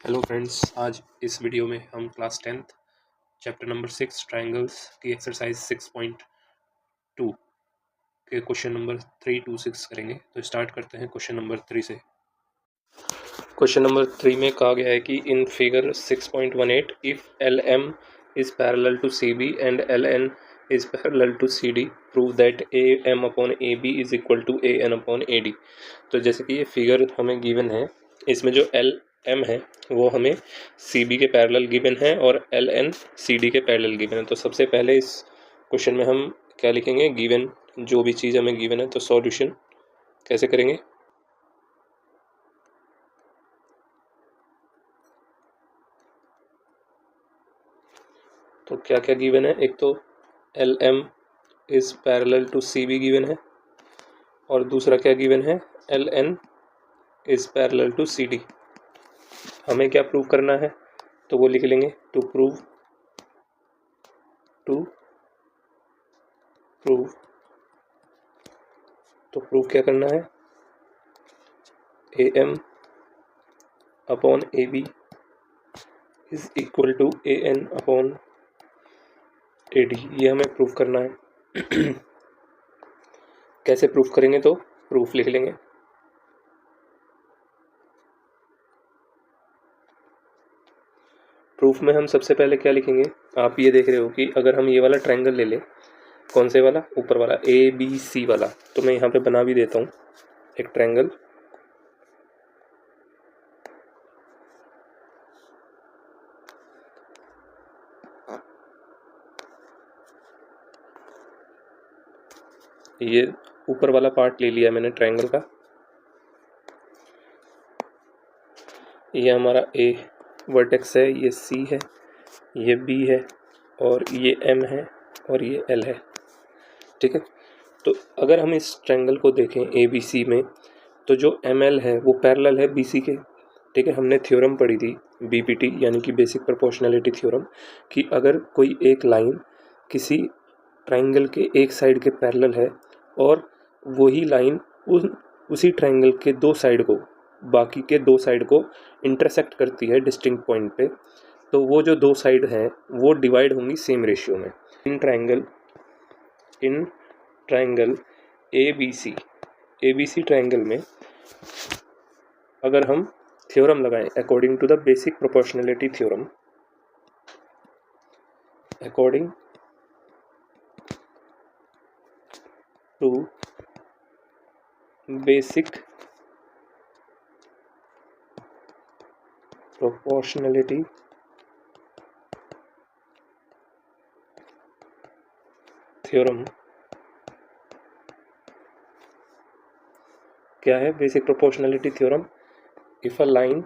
Hello friends, आज इस video में हम class 10th chapter number 6 triangles की एक्सरसाइज 6.2 के क्वेश्चन नंबर 3 to 6 करेंगे। तो स्टार्ट करते हैं क्वेश्चन नंबर 3 से। क्वेश्चन नंबर 3 में कहा गया है कि in figure 6.18 if L M is parallel to C B and L N is parallel to C D prove that A M upon A B is equal to A N upon A D. तो जैसे कि ये figure हमें given है, इसमें जो L M है वो हमें सी बी के पैरेलल गिवन है और एल एन सी डी के पैरेलल गिवन है। तो सबसे पहले इस क्वेश्चन में हम क्या लिखेंगे, गिवन जो भी चीज़ हमें गिवन है। तो सॉल्यूशन कैसे करेंगे, तो क्या क्या गिवन है, एक तो L M is parallel to C B given है और दूसरा क्या गिवन है, L N is parallel to C D. हमें क्या प्रूव करना है, तो वो लिख लेंगे टू प्रूव तो प्रूव क्या करना है, A M upon A B is equal to A N upon A D, ये हमें प्रूव करना है। कैसे प्रूफ करेंगे, तो प्रूफ लिख लेंगे। प्रूफ में हम सबसे पहले क्या लिखेंगे, आप ये देख रहे हो कि अगर हम ये वाला ट्रायंगल ले लें, कौन से वाला, ऊपर वाला ए बी सी वाला, तो मैं यहाँ पे बना भी देता हूँ एक ट्रायंगल। ये ऊपर वाला पार्ट ले लिया मैंने ट्रायंगल का, ये हमारा ए वर्टेक्स है, ये सी है, ये बी है और ये एम है और ये एल है। ठीक है, तो अगर हम इस ट्रायंगल को देखें ए बी सी में, तो जो एम एल है वो पैरेलल है बी सी के। ठीक है, हमने थ्योरम पढ़ी थी बीपीटी यानी कि बेसिक प्रोपोर्शनैलिटी थ्योरम, कि अगर कोई एक लाइन किसी ट्रायंगल के एक साइड के पैरेलल है और वही लाइन उसी ट्रायंगल के दो साइड को, बाकी के दो साइड को इंटरसेक्ट करती है डिस्टिंक्ट पॉइंट पे, तो वो जो दो साइड हैं वो डिवाइड होंगी सेम रेशियो में। In triangle A B C triangle में अगर हम थ्योरम लगाएं according to the basic proportionality theorem, according to basic proportionality theorem, क्या है basic proportionality theorem, if a line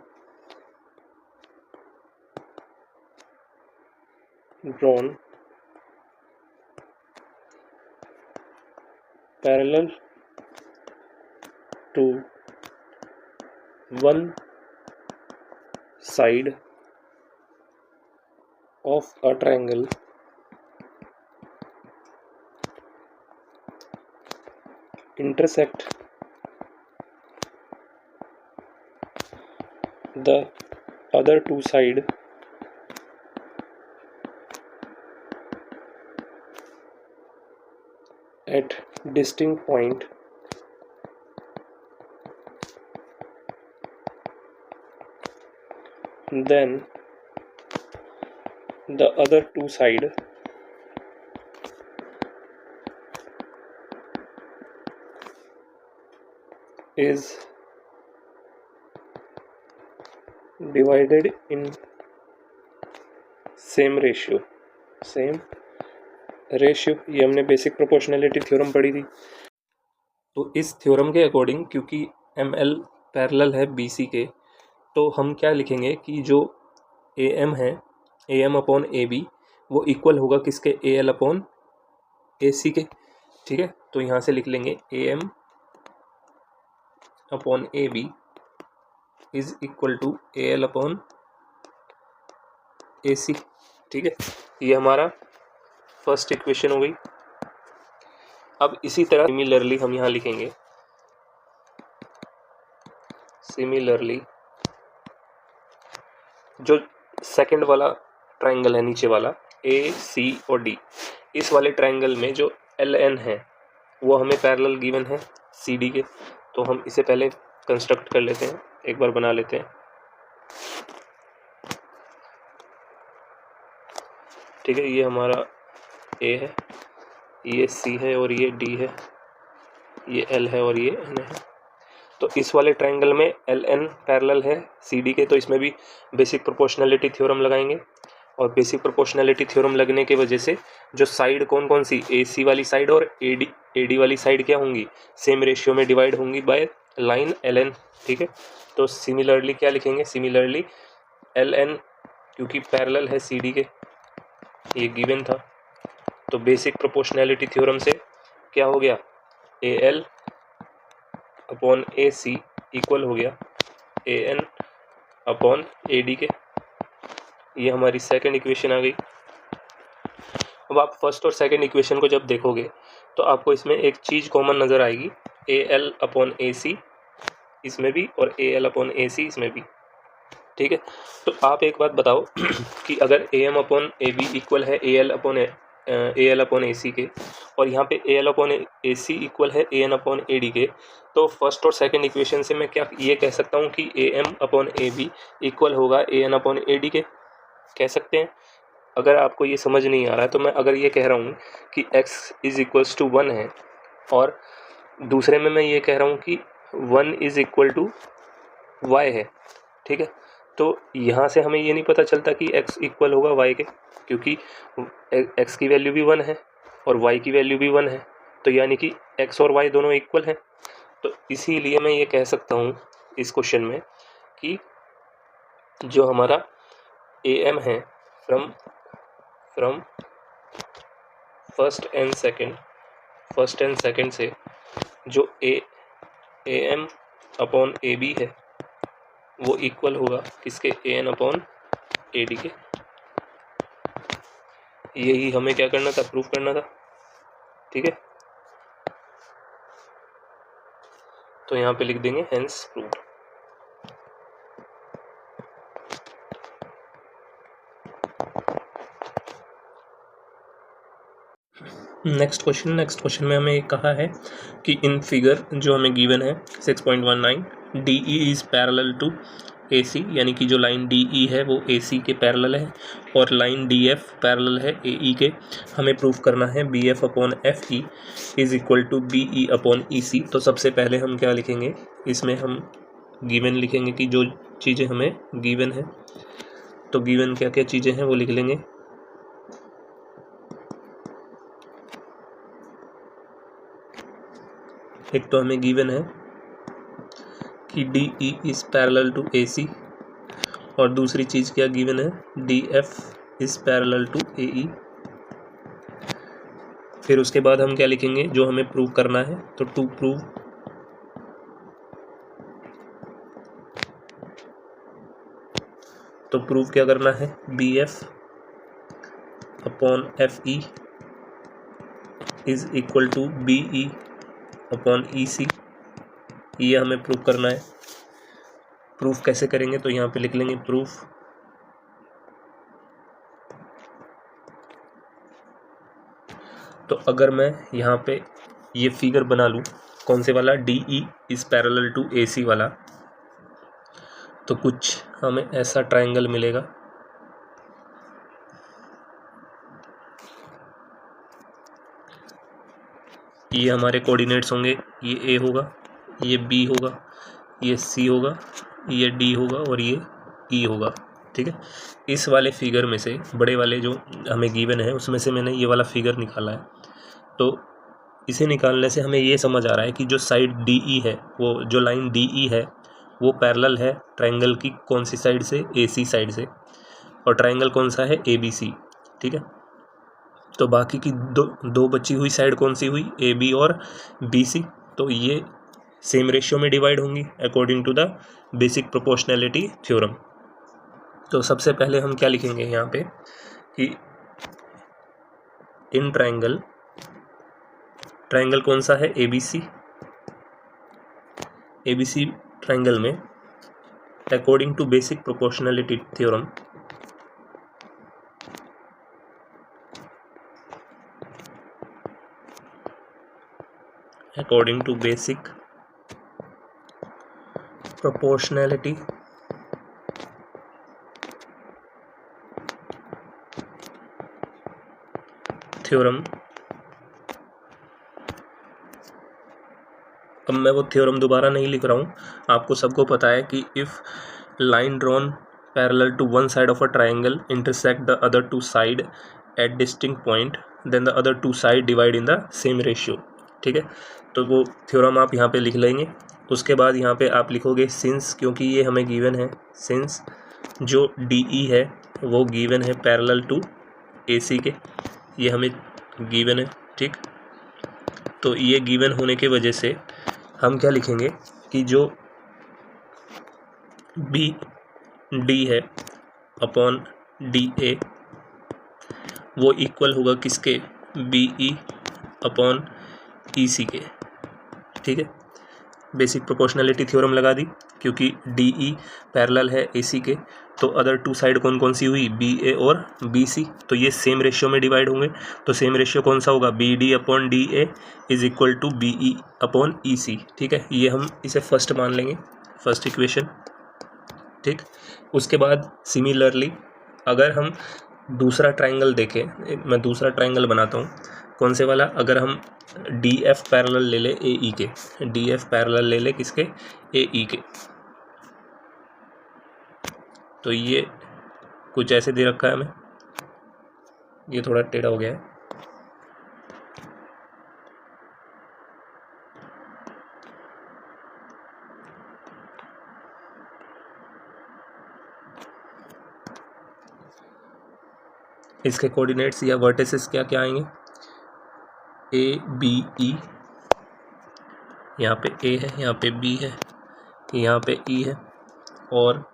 drawn parallel to one side of a triangle intersect the other two side at distinct point, then the other two side is divided in same ratio। ये हमने basic proportionality theorem पढ़ी थी। तो इस theorem के according, क्योंकि M L parallel है B C के, तो हम क्या लिखेंगे कि जो ए एम है, A M upon A B, वो इक्वल होगा किसके, ए एल अपॉन ए सी के। ठीक है, तो यहाँ से लिख लेंगे A M upon A B is equal to A L upon A C. ठीक है, ये हमारा फर्स्ट इक्वेशन हो गई। अब इसी तरह सिमिलरली हम यहाँ लिखेंगे, सिमिलरली जो सेकंड वाला ट्रायंगल है नीचे वाला AC और D, इस वाले ट्रायंगल में जो LN है वो हमें पैरेलल गिवन है CD के, तो हम इसे पहले कंस्ट्रक्ट कर लेते हैं, एक बार बना लेते हैं। ठीक है, ये हमारा A है, ये C है और ये D है, ये L है और ये N है। तो इस वाले ट्रायंगल में LN पैरेलल है CD के, तो इसमें भी बेसिक प्रोपोर्शनैलिटी थ्योरम लगाएंगे। और बेसिक प्रोपोर्शनैलिटी थ्योरम लगने की वजह से जो साइड कौन कौन सी, AC वाली साइड और AD वाली साइड क्या होंगी, सेम रेशियो में डिवाइड होंगी बाय लाइन LN। ठीक है, तो सिमिलरली क्या लिखेंगे, सिमिलरली LN क्योंकि पैरेलल है CD के, ये गिवन था, तो बेसिक प्रोपोर्शनैलिटी थ्योरम से क्या हो गया, AL अपॉन AC इक्वल हो गया AN अपॉन AD के। ये हमारी सेकंड इक्वेशन आ गई। अब आप फर्स्ट और सेकंड इक्वेशन को जब देखोगे तो आपको इसमें एक चीज़ कॉमन नज़र आएगी, AL अपॉन AC इसमें भी और AL अपॉन AC इसमें भी। ठीक है, तो आप एक बात बताओ कि अगर AM अपॉन AB इक्वल है AL अपॉन AC के, और यहाँ पे AL अपॉन AC इक्वल है AN अपॉन AD के, तो फर्स्ट और सेकंड इक्वेशन से मैं क्या ये कह सकता हूँ कि AM अपॉन AB इक्वल होगा AN अपॉन AD के, कह सकते हैं। अगर आपको ये समझ नहीं आ रहा है तो मैं अगर ये कह रहा हूँ कि x इज इक्वल्स टू 1 है, और दूसरे में मैं ये कह रहा हूँ कि 1 इज इक्वल टू y है, ठीक है, तो यहाँ से हमें ये नहीं पता चलता कि x इक्वल होगा y के, क्योंकि x की वैल्यू भी 1 है और y की वैल्यू भी 1 है, तो यानी कि x और y दोनों इक्वल हैं। तो इसीलिए मैं ये कह सकता हूँ इस क्वेश्चन में कि जो हमारा AM है फ्रॉम फर्स्ट एंड सेकंड से जो AM अपॉन AB है वो इक्वल होगा किसके, AN अपॉन AD के। यही हमें क्या करना था, प्रूफ करना था। ठीक है, तो यहाँ पे लिख देंगे हेंस प्रूव्ड। नेक्स्ट क्वेश्चन में हमें कहा है कि इन फिगर जो हमें गिवन है 6.19 DE is parallel to AC, यानी कि जो लाइन DE है वो AC के पैरेलल है, और लाइन DF पैरेलल है AE के। हमें प्रूफ करना है BF upon FE is equal to BE upon EC। तो सबसे पहले हम क्या लिखेंगे, इसमें हम गिवन लिखेंगे कि जो चीज़ें हमें गिवन है, तो गिवन क्या क्या चीज़ें हैं वो लिख लेंगे। एक तो हमें गिवन है कि DE is parallel to AC, और दूसरी चीज़ क्या गिवन है, DF is parallel to AE। फिर उसके बाद हम क्या लिखेंगे, जो हमें प्रूव करना है, तो टू प्रूव क्या करना है, BF upon FE is equal to BE upon EC। ये हमें प्रूव करना है। प्रूफ कैसे करेंगे, तो यहाँ पे लिख लेंगे प्रूफ तो अगर मैं यहाँ पे ये फिगर बना लूँ, कौन से वाला, DE is parallel to AC वाला, तो कुछ हमें ऐसा ट्रायंगल मिलेगा। ये हमारे कोऑर्डिनेट्स होंगे, ये A होगा, ये B होगा, ये C होगा, ये D होगा और ये E होगा। ठीक है, इस वाले फिगर में से बड़े वाले जो हमें गिवन है उसमें से मैंने ये वाला फिगर निकाला है। तो इसे निकालने से हमें ये समझ आ रहा है कि जो साइड DE है, वो जो लाइन DE है वो पैरेलल है ट्रायंगल की कौन सी साइड से, AC साइड से, और ट्रायंगल कौन सा है, ABC। ठीक है, तो बाकी की दो बची हुई साइड कौन सी हुई, AB और BC, तो ये सेम रेशियो में डिवाइड होंगी according to the basic proportionality theorem. तो सबसे पहले हम क्या लिखेंगे यहाँ पे कि इन ट्रायंगल कौन सा है, ABC ट्रायंगल में according to basic proportionality theorem, according to basic proportionality theorem, अब मैं वो थ्योरम दोबारा नहीं लिख रहा हूँ, आपको सबको पता है कि if line drawn parallel to one side of a triangle intersect the other two side at distinct point then the other two side divide in the same ratio. ठीक है, तो वो थ्योरम आप यहाँ पे लिख लेंगे। उसके बाद यहाँ पे आप लिखोगे सिंस, क्योंकि ये हमें गिवन है, सिंस जो DE है वो गिवन है पैरेलल टू AC के, ये हमें गिवन है। ठीक, तो ये गिवन होने के वजह से हम क्या लिखेंगे कि जो BD है अपॉन DA वो इक्वल होगा किसके, BE अपॉन EC के। ठीक है, बेसिक प्रोपोर्शनलिटी थ्योरम लगा दी, क्योंकि DE पैरेलल है AC के, तो अदर टू साइड कौन कौन सी हुई, BA और BC, तो ये सेम रेशियो में डिवाइड होंगे। तो सेम रेशियो कौन सा होगा, BD upon DA is equal to BE upon EC। ठीक है, ये हम इसे फर्स्ट मान लेंगे, फर्स्ट इक्वेशन। ठीक, उसके बाद सिमिलरली अगर हम दूसरा ट्राइंगल देखें, मैं दूसरा ट्राइंगल बनाता हूँ, कौन से वाला, अगर हम DF पैरेलल ले ले AE के, DF पैरेलल ले ले किसके, AE के, तो ये कुछ ऐसे दे रखा है हमें, ये थोड़ा टेढ़ा हो गया है। इसके कोऑर्डिनेट्स या वर्टिसेस क्या क्या आएंगे, ABE, यहाँ पे A है, यहाँ पे B है, यहाँ पे E है, और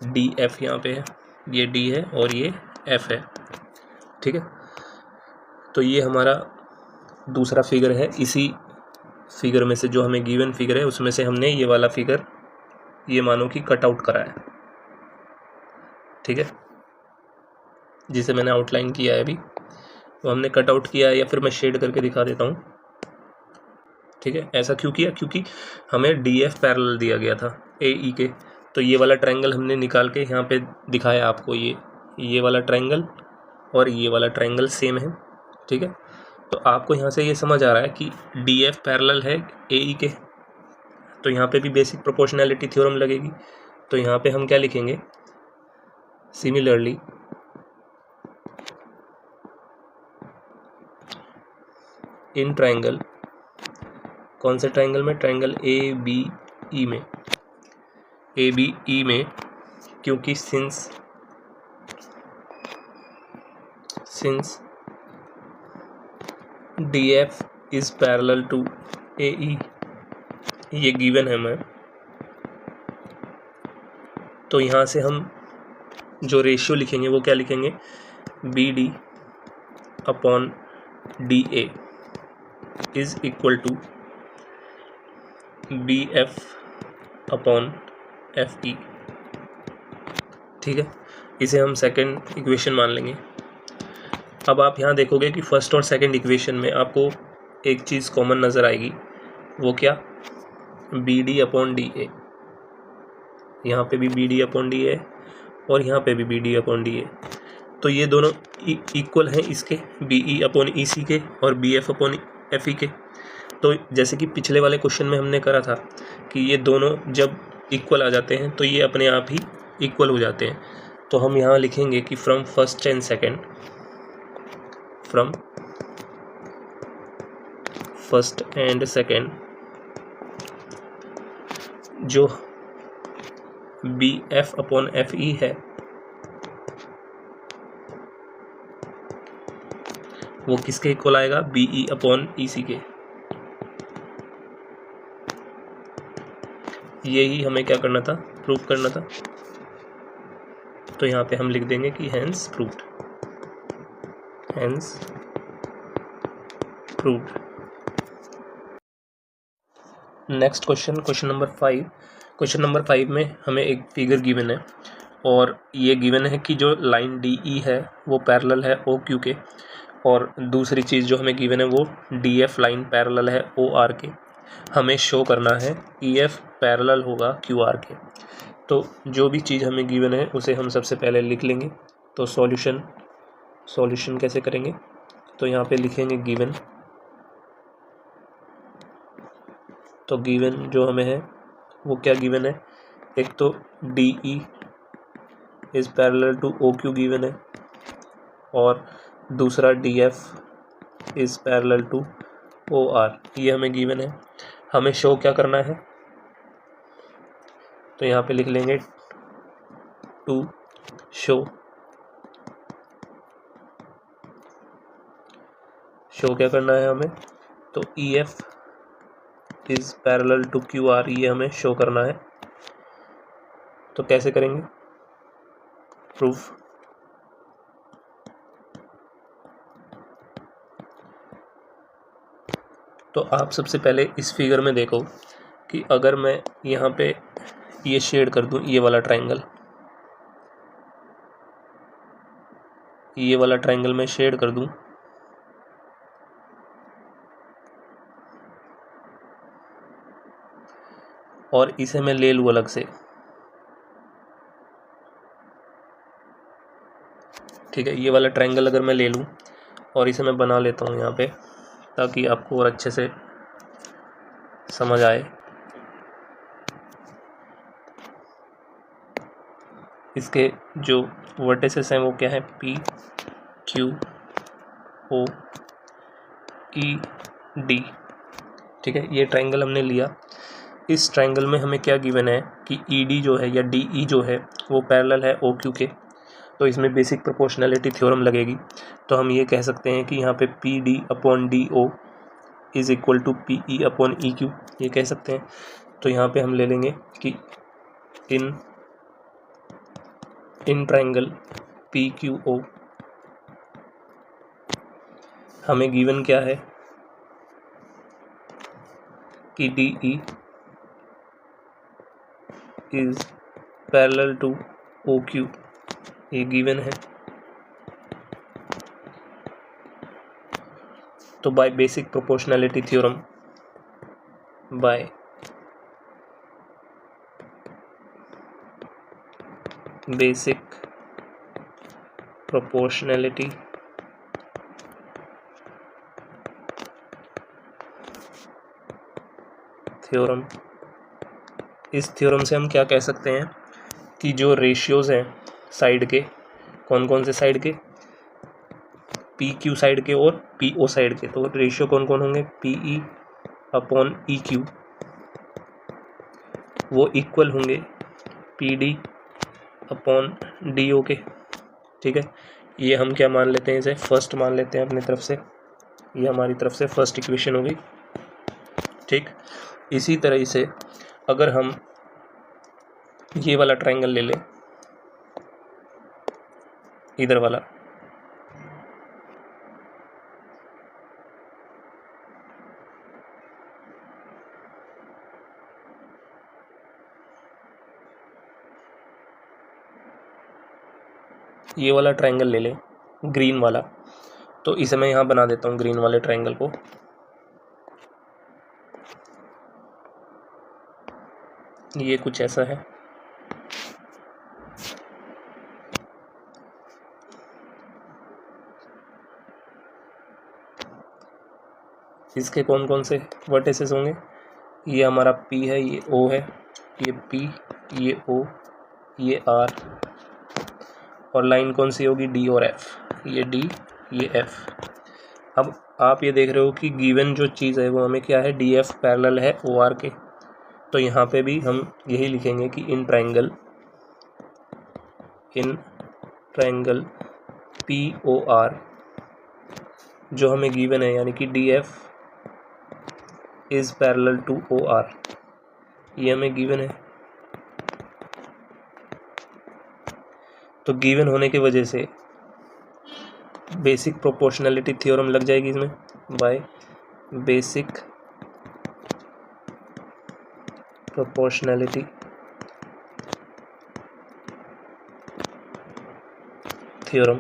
DF यहाँ पे है, ये D है और ये F है। ठीक है, तो ये हमारा दूसरा फिगर है। इसी फिगर में से जो हमें गिवन फिगर है उसमें से हमने ये वाला फिगर ये मानो कि कट आउट करा है। ठीक है, जिसे मैंने आउटलाइन किया है अभी, वो हमने कट आउट किया है, या फिर मैं शेड करके दिखा देता हूँ। ठीक है, ऐसा क्यों किया, क्योंकि हमें DF पैरेलल दिया गया था AE के, तो ये वाला ट्रायंगल हमने निकाल के यहाँ पे दिखाया आपको, ये वाला ट्रायंगल और ये वाला ट्रायंगल सेम है। ठीक है, तो आपको यहाँ से ये समझ आ रहा है कि DF पैरेलल है AE के, तो यहाँ पे भी बेसिक प्रोपोर्शनैलिटी थ्योरम लगेगी। तो यहाँ पे हम क्या लिखेंगे, सिमिलरली इन ट्रायंगल, कौन से ट्रायंगल में, ट्रायंगल ABE में, ABE में, क्योंकि since DF is parallel to AE, ये गिवन है मैं, तो यहाँ से हम जो रेशियो लिखेंगे वो क्या लिखेंगे, BD upon DA is equal to BF upon FE। ठीक है, इसे हम सेकंड इक्वेशन मान लेंगे। अब आप यहाँ देखोगे कि फर्स्ट और सेकंड इक्वेशन में आपको एक चीज़ कॉमन नज़र आएगी, वो क्या, BD अपॉन DA, यहाँ पे भी BD अपॉन DA है और यहाँ पे भी BD अपॉन DA, तो ये दोनों इक्वल हैं इसके, BE अपॉन EC के और BF अपॉन FE के। तो जैसे कि पिछले वाले क्वेश्चन में हमने करा था कि ये दोनों जब इक्वल आ जाते हैं तो ये अपने आप ही इक्वल हो जाते हैं। तो हम यहाँ लिखेंगे कि from first and second, from first and second जो BF अपॉन FE है वो किसके इक्वल आएगा, BE अपॉन EC के। यही हमें क्या करना था, प्रूव करना था। तो यहाँ पे हम लिख देंगे कि hence proved, hence proved. Next question, question number 5, question number 5 में हमें एक फिगर गिवन है और ये गिवन है कि जो लाइन डी ई है वो पैरेलल है ओ क्यू के, और दूसरी चीज़ जो हमें गिवन है वो डी एफ लाइन पैरेलल है ओ आर के। हमें शो करना है ई एफ पैरेलल होगा क्यू आर के। तो जो भी चीज़ हमें गिवन है उसे हम सबसे पहले लिख लेंगे। तो सॉल्यूशन कैसे करेंगे, तो यहाँ पे लिखेंगे गिवन। तो गिवन जो हमें है वो क्या गिवन है, एक तो D E is parallel to O Q given है, और दूसरा D F is parallel to O R, ये हमें गिवन है। हमें शो क्या करना है, तो यहाँ पे लिख लेंगे टू शो क्या करना है हमें, तो E F is parallel to Q R, ये हमें शो करना है। तो कैसे करेंगे प्रूफ, तो आप सबसे पहले इस फिगर में देखो कि अगर मैं यहाँ पे ये शेड कर दूँ, ये वाला ट्रायंगल मैं शेड कर दूँ, और इसे मैं ले लूँ अलग से, ठीक है। ये वाला ट्रायंगल अगर मैं ले लूँ और इसे मैं बना लेता हूँ यहाँ पे, ताकि आपको और अच्छे से समझ आए। इसके जो वर्टिसेस हैं वो क्या है, P Q O E D, ठीक है। ये ट्रायंगल हमने लिया। इस ट्रायंगल में हमें क्या गिवन है कि ई डी जो है या डी ई जो है वो पैरेलल है ओ क्यू के, तो इसमें बेसिक प्रोपोर्शनैलिटी थ्योरम लगेगी। तो हम ये कह सकते हैं कि यहाँ पे P D upon D O is equal to P E upon E Q, ये कह सकते हैं। तो यहाँ पे हम ले लेंगे कि in triangle P Q O हमें गिवन क्या है कि D E is parallel to O Q, ये गिवन है। तो by basic proportionality theorem, theorem, इस थ्योरम से हम क्या कह सकते हैं कि जो रेशियोज़ हैं साइड के, कौन कौन से साइड के, पी क्यू साइड के और पी ओ साइड के, तो रेशियो कौन कौन होंगे, P E upon E Q, वो इक्वल होंगे P D upon D O के, ठीक है। ये हम क्या मान लेते हैं, इसे फर्स्ट मान लेते हैं अपनी तरफ से, ये हमारी तरफ से फर्स्ट इक्वेशन होगी, ठीक। इसी तरह से अगर हम ये वाला ट्रायंगल ले लें, इधर वाला, ये वाला ट्रायंगल ले लें ग्रीन वाला, तो इसे मैं यहाँ बना देता हूँ ग्रीन वाले ट्रायंगल को। ये कुछ ऐसा है, इसके कौन कौन से वर्टिसेस होंगे, ये हमारा P है, ये O है, ये P, ये O, ये R, और लाइन कौन सी होगी, D और F, ये D, ये F। अब आप ये देख रहे हो कि गिवन जो चीज़ है वो हमें क्या है, DF पैरेलल है OR के, तो यहाँ पे भी हम यही लिखेंगे कि इन ट्रायंगल POR जो हमें गिवन है, यानी कि DF is parallel to OR, ये हमें गिवन है। तो गिवन होने की वजह से बेसिक प्रोपोर्शनैलिटी थ्योरम लग जाएगी इसमें, by basic proportionality theorem,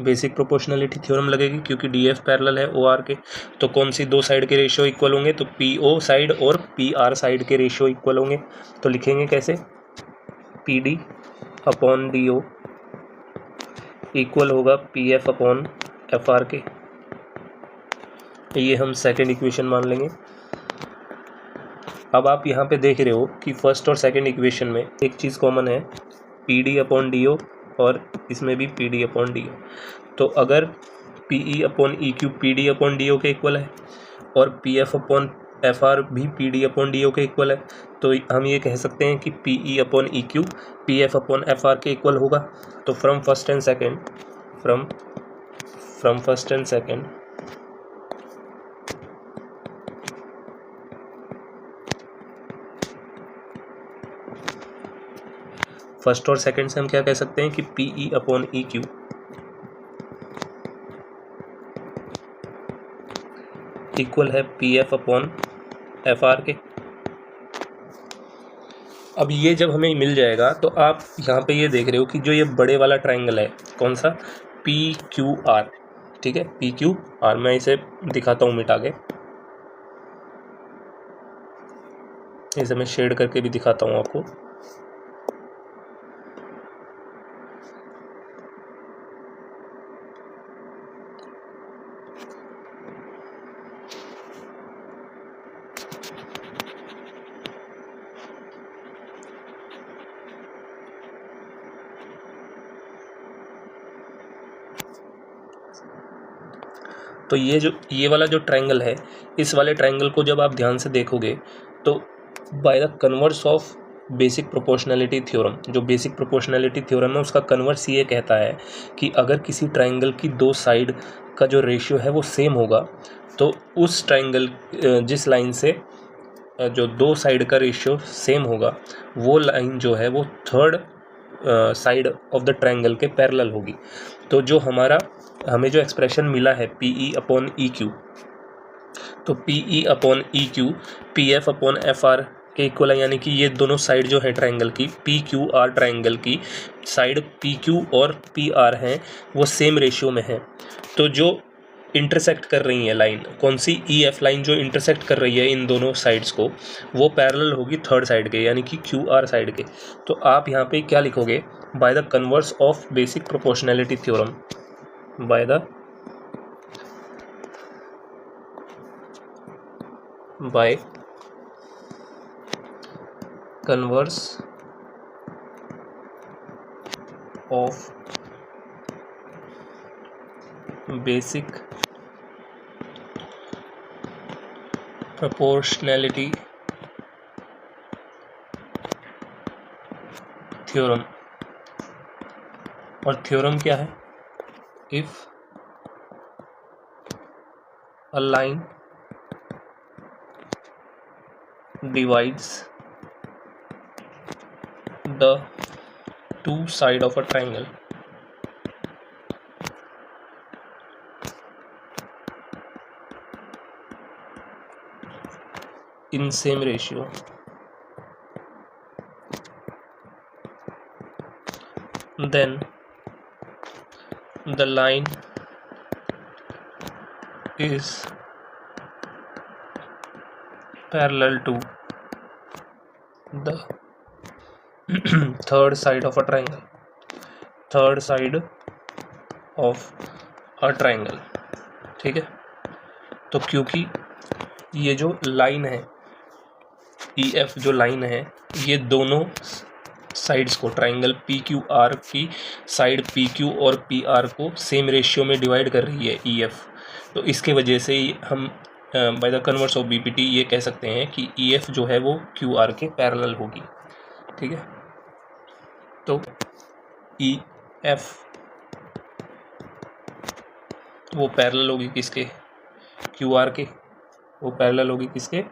basic proportionality theorem लगेगी क्योंकि DF पैरेलल है OR के। तो कौन सी दो साइड के रेशियो इक्वल होंगे? तो PO साइड और PR साइड के रेशियो इक्वल होंगे। तो लिखेंगे कैसे? PD अपॉन DO इक्वल होगा PF अपॉन FR के। ये हम सेकेंड इक्वेशन मान लेंगे। अब आप यहाँ पे देख रहे हो कि फर्स्ट और सेकेंड इक्वेशन में एक चीज़ कॉमन है, PD अपॉन DO, और इसमें भी PD अपॉन DO। तो अगर PE upon EQ PD upon DO के इक्वल है और PF अपॉन FR भी PD अपॉन DO के इक्वल है, तो हम ये कह सकते हैं कि PE upon EQ PF upon FR के इक्वल होगा। तो from first and second first और सेकंड से हम क्या कह सकते हैं कि PE अपॉन EQ इक्वल है PF अपॉन FR के। अब ये जब हमें मिल जाएगा तो आप यहाँ पे ये देख रहे हो कि जो ये बड़े वाला ट्रायंगल है, कौन सा? PQR, ठीक है, PQR। मैं इसे दिखाता हूँ मिटा के, इसे मैं शेड करके भी दिखाता हूँ आपको। तो ये वाला जो ट्रायंगल है, इस वाले ट्रायंगल को जब आप ध्यान से देखोगे तो by the converse of basic proportionality theorem, जो बेसिक प्रोपोर्शनलिटी थ्योरम है उसका कन्वर्स ये कहता है कि अगर किसी ट्रायंगल की दो साइड का जो रेशियो है वो सेम होगा, तो उस ट्रायंगल जिस लाइन से जो दो साइड का रेशियो सेम होगा, वो लाइन जो है वो third side of the triangle के पैरेलल होगी। तो जो हमें जो एक्सप्रेशन मिला है PE अपॉन EQ, तो PE upon EQ PF upon FR के इक्वल है, यानी कि ये दोनों साइड जो है ट्रायंगल की, PQR ट्रायंगल की साइड PQ और PR हैं, वो सेम रेशियो में है। तो जो इंटरसेक्ट कर रही है लाइन, कौन सी? EF लाइन जो इंटरसेक्ट कर रही है इन दोनों साइड्स को, वो पैरेलल होगी थर्ड साइड के, यानी कि QR साइड के। तो आप यहाँ पे क्या लिखोगे? By the converse of basic proportionality theorem, by converse of basic proportionality theorem. और थ्योरम क्या है? If a line divides the two sides of a triangle in same ratio, then the line is parallel to the third side of a triangle, ठीक है। तो क्योंकि ये जो line है EF जो लाइन है, ये दोनों साइड्स को, ट्रायंगल PQR की साइड PQ और PR को सेम रेशियो में डिवाइड कर रही है EF। तो इसके वजह से हम by the converse of BPT ये कह सकते हैं कि EF जो है वो QR के पैरेलल होगी, ठीक है। तो EF वो पैरेलल होगी किसके? QR के। वो पैरेलल होगी किसके?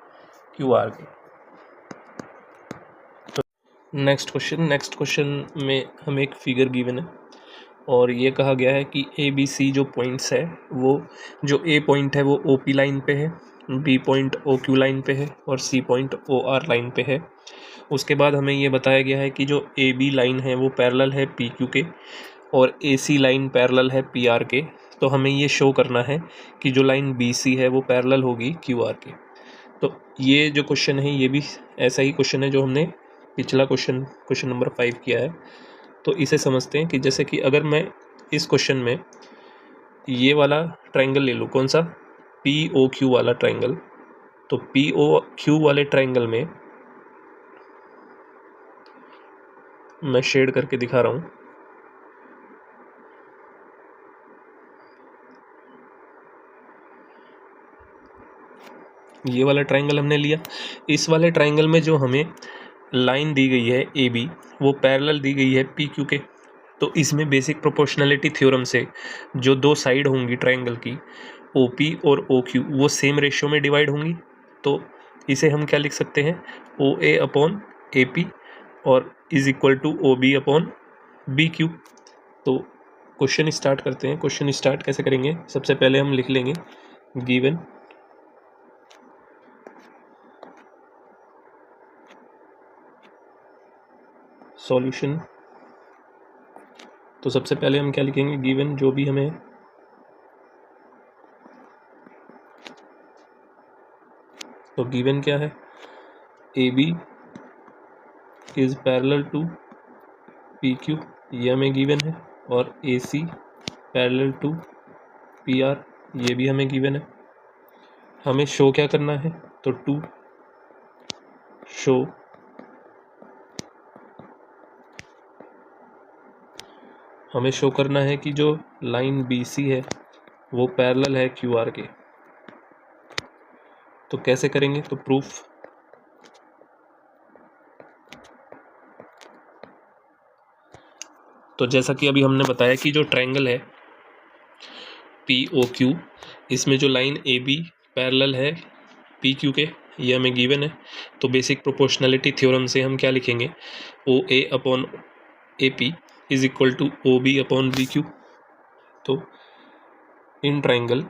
QR के। तो नेक्स्ट क्वेश्चन में हमें एक फिगर गिवन है और ये कहा गया है कि ABC जो पॉइंट्स है, वो जो A पॉइंट है वो OP लाइन पे है, B पॉइंट OQ लाइन पे है और C पॉइंट OR लाइन पे है। उसके बाद हमें ये बताया गया है कि जो ए बी लाइन है वो पैरेलल है पी क्यू के और ए सी लाइन पैरेलल है पी आर के। तो हमें ये शो करना है कि जो लाइन बी सी है वो पैरेलल होगी क्यू आर के। तो ये जो क्वेश्चन है ये भी ऐसा ही क्वेश्चन है जो हमने पिछला क्वेश्चन नंबर 5 किया है। तो इसे समझते हैं कि जैसे कि अगर मैं इस क्वेश्चन में ये वाला ट्रायंगल ले लूँ, कौन सा, पी ओ क्यू वाला ट्रायंगल। तो पी ओ क्यू वाले ट्रायंगल में मैं शेड करके दिखा रहा हूँ। ये वाला ट्रायंगल हमने लिया। इस वाले ट्रायंगल में जो हमें लाइन दी गई है ए बी वो पैरेलल दी गई है पी क्यू के। तो इसमें बेसिक प्रोपोर्शनैलिटी थ्योरम से जो दो साइड होंगी ट्रायंगल की, ओ पी और ओ क्यू, वो सेम रेशियो में डिवाइड होंगी। तो इसे हम क्या लिख सकते हैं, O A upon A P और is equal to O B upon B Q. तो क्वेश्चन स्टार्ट करते हैं। क्वेश्चन स्टार्ट कैसे करेंगे, सबसे पहले हम लिख लेंगे गिवन सॉल्यूशन। तो सबसे पहले हम क्या लिखेंगे, गिवन जो भी हमें तो गिवन क्या है, A B is parallel to P Q, ये हमें गिवन है, और A C parallel to P R, ये भी हमें गिवन है। हमें शो क्या करना है, तो टू शो हमें शो करना है कि जो लाइन बी सी है वो पैरेलल है क्यू आर के। तो कैसे करेंगे, तो प्रूफ। तो जैसा कि अभी हमने बताया कि जो ट्रायंगल है पी ओ क्यू, इसमें जो लाइन ए बी पैरेलल है पी क्यू के, ये हमें गिवन है। तो बेसिक प्रोपोर्शनैलिटी थ्योरम से हम क्या लिखेंगे, O A upon A P is equal to O B upon B Q. तो in triangle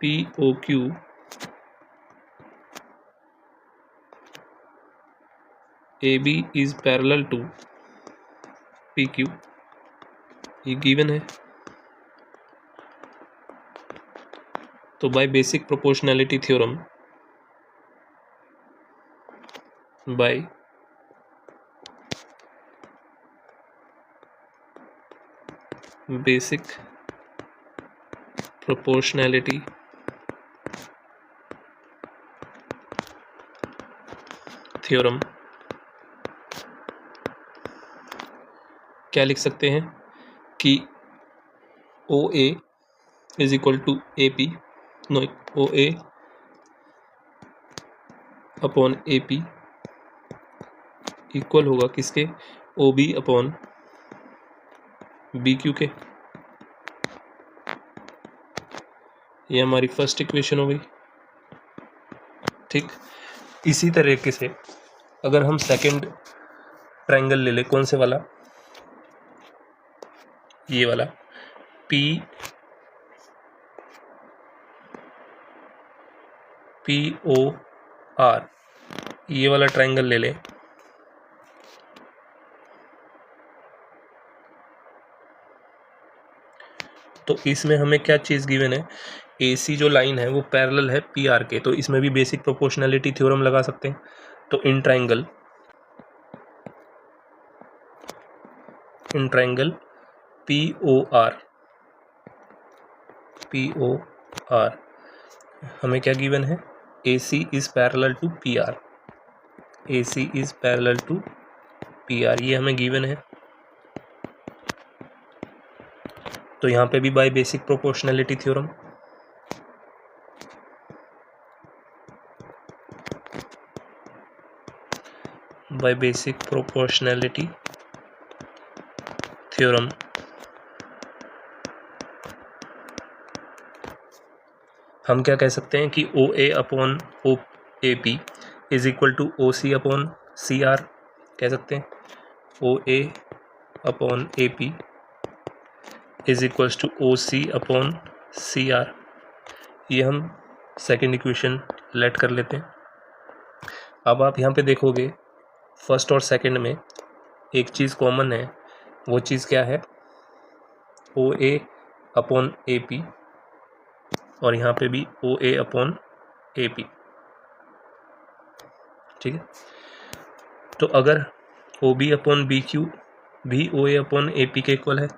P O Q A B is parallel to P Q, ये गिवन है। तो by basic proportionality theorem, by basic proportionality theorem क्या लिख सकते हैं कि O A is equal to A P, no, O A upon A P equal होगा किसके, O B upon B Q के। ये हमारी फर्स्ट इक्वेशन हो गई। ठीक, इसी तरीके से अगर हम सेकंड ट्रायंगल ले ले, कौन से वाला, ये वाला पी ओ आर, ये वाला ट्रायंगल ले ले। तो इसमें हमें क्या चीज़ गिवन है, ए सी जो लाइन है वो पैरेलल है पी आर के। तो इसमें भी बेसिक प्रोपोर्शनैलिटी थ्योरम लगा सकते हैं। तो in triangle P O R हमें क्या गिवन है, A C is parallel to P R, A C is parallel to P R, ये हमें गिवन है। तो यहाँ पे भी by basic proportionality theorem, by basic proportionality theorem हम क्या कह सकते हैं कि O A upon O A P is equal to O C upon C R कह सकते हैं। O A upon A P is equals to O C upon C R, ये हम सेकेंड इक्वेशन लेट कर लेते हैं। अब आप यहाँ पे देखोगे फर्स्ट और सेकेंड में एक चीज़ कॉमन है, वो चीज़ क्या है, ओ ए अपॉन ए पी, और यहाँ पे भी O A upon A P. ठीक है, तो अगर O B upon B Q भी O A upon A P के इक्वल है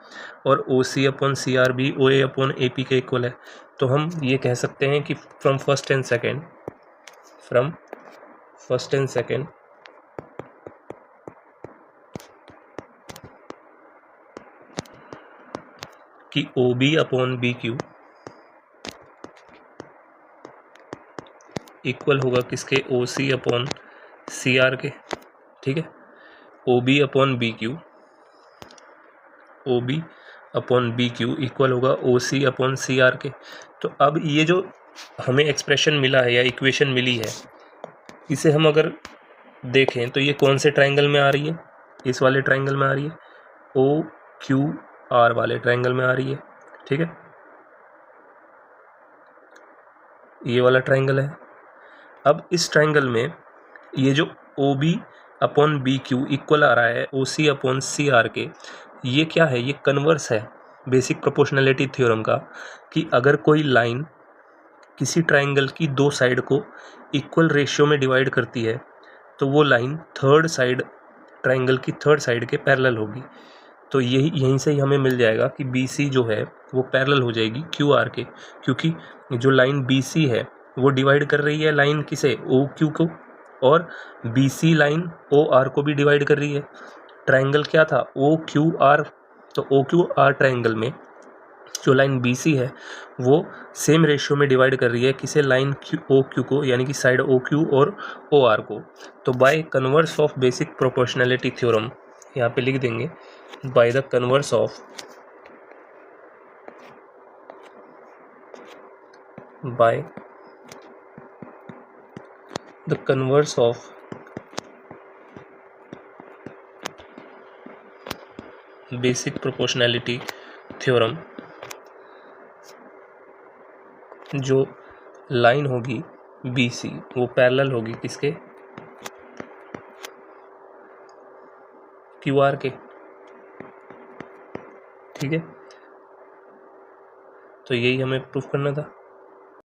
और O C upon C R भी O A upon A P के इक्वल है, तो हम ये कह सकते हैं कि फ्रॉम फर्स्ट एंड सेकेंड कि O B upon B Q equal होगा किसके, ओ सी अपॉन सी आर के। ठीक है, O B upon B Q, O B upon B Q equal होगा O C upon C are के। तो अब ये जो हमें एक्सप्रेशन मिला है या इक्वेशन मिली है, इसे हम अगर देखें तो ये कौन से ट्राइंगल में आ रही है, इस वाले ट्राइंगल में आ रही है, ओ क्यू आर वाले ट्राइंगल में आ रही है। ठीक है, ये वाला ट्राइंगल है। अब इस ट्राइंगल में ये जो O B upon B Q equal आ रहा है ओ सी अपॉन सी आर के, ये क्या है, ये कन्वर्स है बेसिक प्रोपोर्शनैलिटी थ्योरम का, कि अगर कोई लाइन किसी ट्राइंगल की दो साइड को इक्वल रेशियो में डिवाइड करती है तो वो लाइन थर्ड साइड, ट्राइंगल की थर्ड साइड के पैरेलल होगी। तो यहीं से ही हमें मिल जाएगा कि बी सी जो है वो पैरेलल हो जाएगी क्यू आर के, क्योंकि जो लाइन बी सी है वो डिवाइड कर रही है लाइन किसे, ओ क्यू को, और B C line O R को भी डिवाइड कर रही है। ट्राइंगल क्या था, ओ क्यू आर, तो ओ क्यू आर ट्राइंगल में जो लाइन बी सी है वो सेम रेशियो में डिवाइड कर रही है किसे, लाइन ओ क्यू को, यानी कि साइड ओ क्यू और ओ आर को। तो by converse of basic proportionality theorem, यहाँ पे लिख देंगे by the converse of basic proportionality theorem, जो लाइन होगी बी सी वो पैरेलल होगी किसके, क्यू आर के। ठीक है, तो यही हमें प्रूफ करना था।